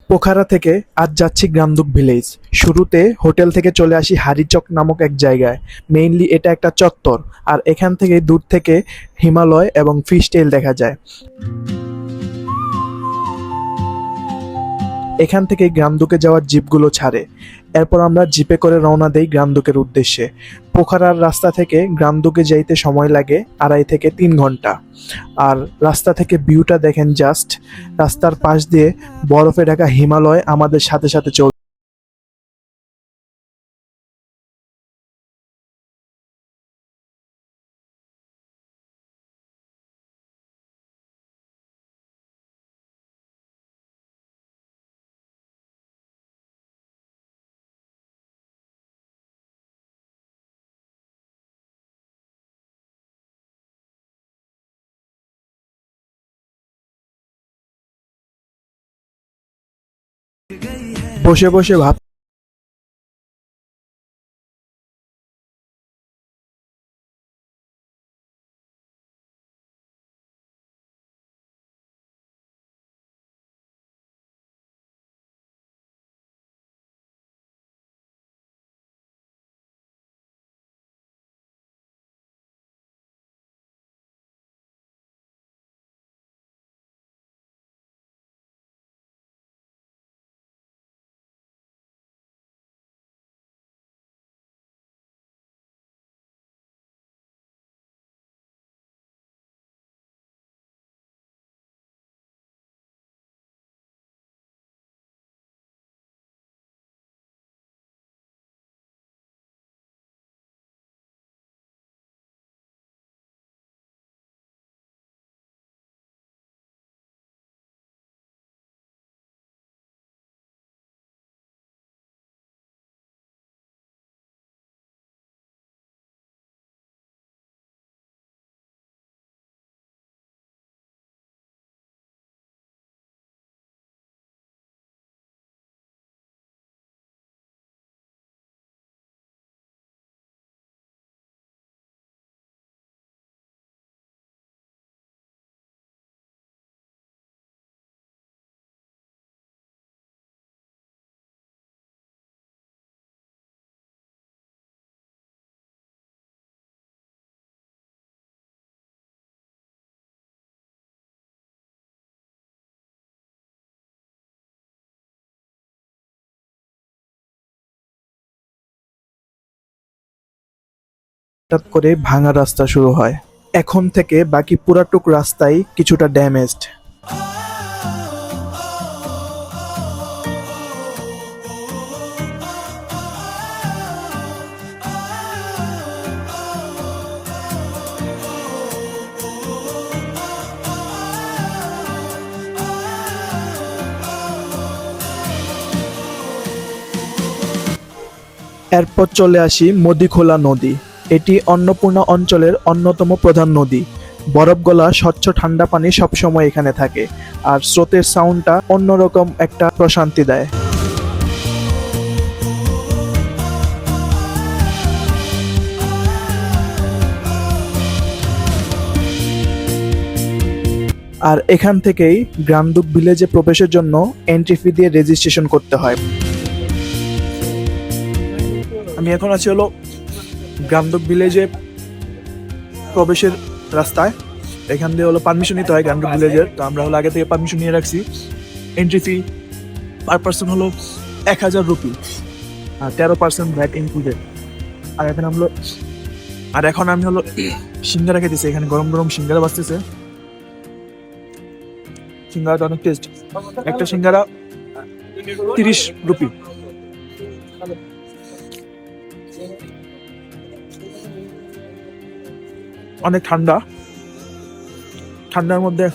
পোখারা থেকে আজ যাচ্ছি গ্রামদুক ভিলেজ। শুরুতে হোটেল থেকে চলে আসি হারিচক নামক এক জায়গায়। মেইনলি এটা একটা চত্বর, আর এখান থেকে দূর থেকে হিমালয় এবং ফিশ টেইল দেখা যায়। এখান থেকে গ্রামদুকে যাওয়ার জিপগুলো ছাড়ে। এরপর আমরা জিপে করে রওনা দেই গ্রামদুকের উদ্দেশ্যে। পোখারার রাস্তা থেকে গ্রামদুকে যাইতে সময় লাগে 2.5 থেকে 3 ঘন্টা। আর রাস্তা থেকে ভিউটা দেখেন জাস্ট। রাস্তার পাশ দিয়ে বরফে ঢাকা হিমালয় আমাদের সাথে সাথে চলছে। বসে বসে ভাব হঠাৎ করে ভাঙা রাস্তা শুরু হয়। এখন থেকে বাকি পুরাটুক রাস্তাই কিছুটা ড্যামেজড। এরপর চলে আসি মদিখোলা নদী। এটি অন্নপূর্ণা অঞ্চলের অন্যতম প্রধান নদী। বরফ গলা স্বচ্ছ ঠান্ডা পানি সবসময় এখানে থাকে, আর স্রোতের সাউন্ডটা অন্যরকম একটা প্রশান্তি দেয়। আর এখান থেকেই গ্রামদুক ভিলেজে প্রবেশের জন্য এন্ট্রি ফি দিয়ে রেজিস্ট্রেশন করতে হয়। আমি এখন আছি হলো গ্রামদুক ভিলেজে প্রবেশের রাস্তায়। এখান দিয়ে হলো পারমিশন নিতে হয় গ্রামদুক ভিলেজের। তো আমরা হলো আগে থেকে পারমিশন নিয়ে রাখছি। এন্ট্রি ফি পার পার্সন হলো 1000 রুপি, আর 13% ভ্যাট ইনক্লুডেড। আর এখন আমি হলো সিঙ্গারা খেতেছি। এখানে গরম গরম সিঙ্গারা বাজতেছে। সিঙ্গারাটা অনেক টেস্ট। একটা সিঙ্গারা 30 রুপি। অনেক ঠান্ডা, ঠান্ডার মধ্যে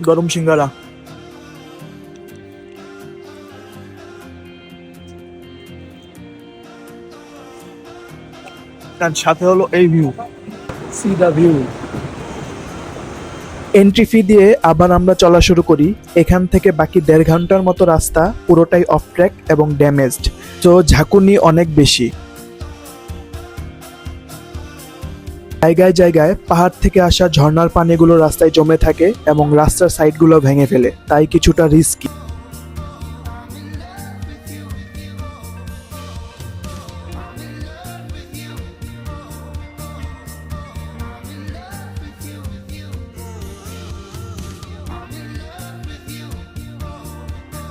গরম সিঙ্গারা। তার সাথে হলো এই ভিউ, সি দা ভিউ। এন্ট্রি ফি দিয়ে আবার আমরা চলা শুরু করি। এখান থেকে বাকি 1.5 ঘন্টার মতো রাস্তা পুরোটাই অফ ট্র্যাক এবং ড্যামেজড, তো ঝাঁকুনি অনেক বেশি। জায়গায় জায়গায় পাহাড় থেকে আসা ঝর্ণার পানিগুলো রাস্তায় জমে থাকে এবং রাস্তার সাইডগুলো ভেঙে ফেলে, তাই কিছুটা রিস্কি।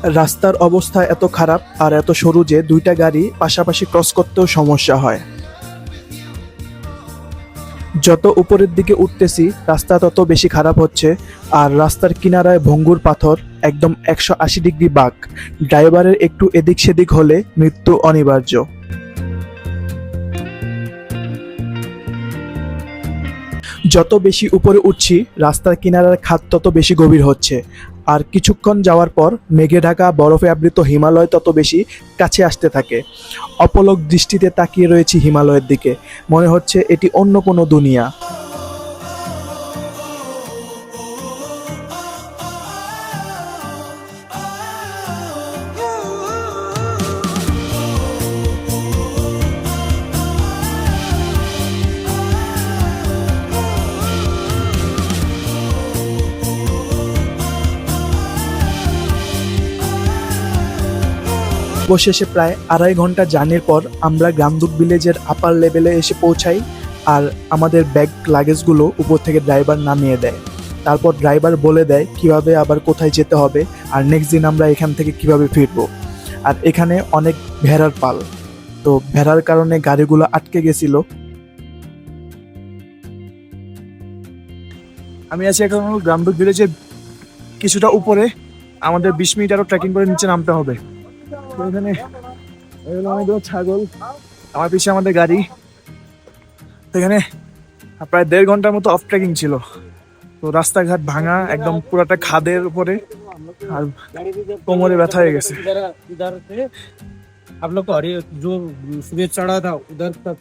রাস্তার অবস্থা এত খারাপ আর এত সরু যে দুইটা গাড়ি পাশাপাশি ক্রস করতেও সমস্যা হয়। যত উপরের দিকে উঠতেছি রাস্তা তত বেশি খারাপ হচ্ছে, আর রাস্তার কিনারায় ভঙ্গুর পাথর, একদম 180 ডিগ্রি বাঁক। ড্রাইভারের একটু এদিক সেদিক হলে মৃত্যু অনিবার্য। যত বেশি উপরে উঠছি রাস্তার কিনারার খাদ তত বেশি গভীর হচ্ছে, আর কিছুক্ষণ যাওয়ার পর মেঘে ঢাকা বরফে আবৃত হিমালয় তত বেশি কাছে আসতে থাকে। অপলক দৃষ্টিতে তাকিয়ে রয়েছি হিমালয়ের দিকে, মনে হচ্ছে এটি অন্য কোনো দুনিয়া। অবশেষে প্রায় 2.5 ঘন্টা জার্নির পর আমরা গ্রামদুক ভিলেজের আপার লেভেলে এসে পৌঁছাই, আর আমাদের ব্যাগ লাগেজগুলো উপর থেকে ড্রাইভার নামিয়ে দেয়। তারপর ড্রাইভার বলে দেয় কিভাবে আবার কোথায় যেতে হবে, আর নেক্সট দিন আমরা এখান থেকে কিভাবে ফিরবো। আর এখানে অনেক ভেড়ার পাল, তো ভেড়ার কারণে গাড়িগুলো আটকে গেছিল। আমি আছি এখন গ্রামদুক ভিলেজের কিছুটা উপরে, আমাদের 20 মিনিট আরো ট্রেকিং করে নিচে নামতে হবে। তো এখানে অনেকগুলো ছাগল, আমার পিছিয়ে আমাদের গাড়ি। এখানে প্রায় 1.5 ঘন্টার মতো অফ ট্রেকিং ছিল। তো রাস্তাঘাট ভাঙা, একদম পুরাটা খাদের উপরে, আর কোমরে ব্যথা হয়ে গেছে। आप लोग को जो सूरज चढ़ा था उधर तक